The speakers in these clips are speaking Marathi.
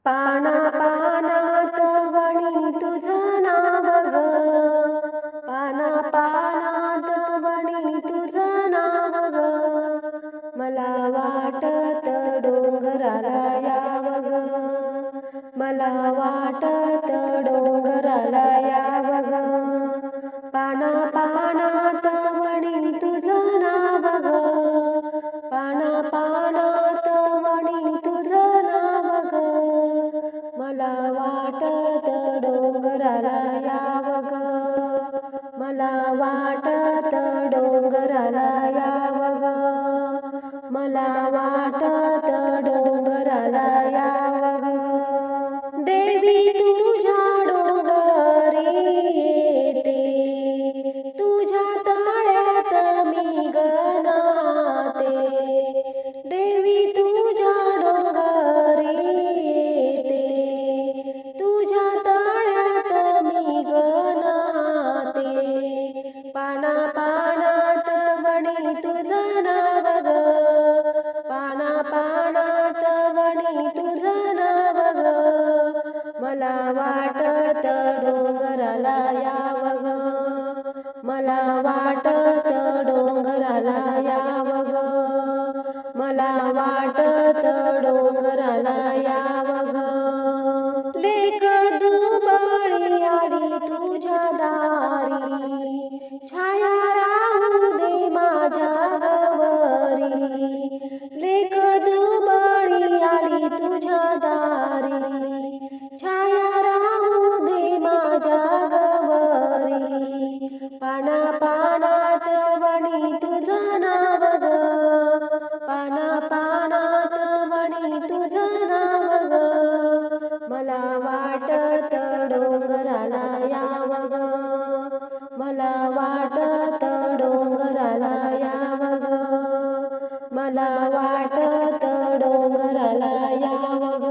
पाना पानात वणी तुझं नाव ग, पाना पानात वणी तुझं नाव ग, मला वाटत डोंगराला यावं ग, मला वाटत डोंगराला यावं ग, पाना पानात वणी तुझं नाव ग, पाना पानात वणी तुझं नाव ग, मला वाटत डोंगराला यावं ग, मला वाटत डोंगराला यावं ग, मला वाटत डोंगराला यावं ग. देवी तुझ्या डोंगरी येते, तुझ्या तळ्यात मी गनाते, देवी तुझ्या डोंगरी येते, तुझ्या तळ्यात मी गनाते, पाना पानात वणी तुझं नाव ग, पाना पानात वणी तुझं नाव ग, मला वाटत डोंगराला यावं ग, मला वाटत डोंगराला यावं ग, मला वाटत डोंगराला यावं ग. लेक दुबळी आली तुझ्या दारी, छाया राहू दे माझ्या गवरी, लेक दुबळी आली तुझ्या दारी, छाया राहू दे माझ्या गवरी, पाना पानात वणी तुझं नाव ग, पाना पानात वणी तुझं नाव ग, मला वाटत डोंगराला यावं ग, मला वाटत डोंगराला यावं ग, मला वाटत डोंगराला यावं ग.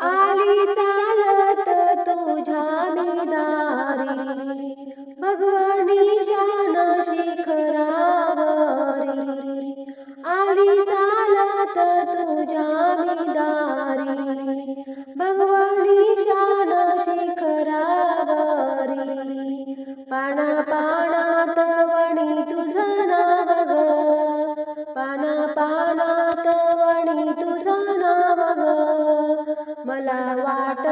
आली चालत तुझ्या मी दारी, भगवनी शान शिखरावरी, आली चालत तुझ्या मी दारी, भगवनी शान शिखरावरी, पाना पानात वणी तुझं नाव ग, पाना पानात वणी तुझं नाव ग, मला वाटत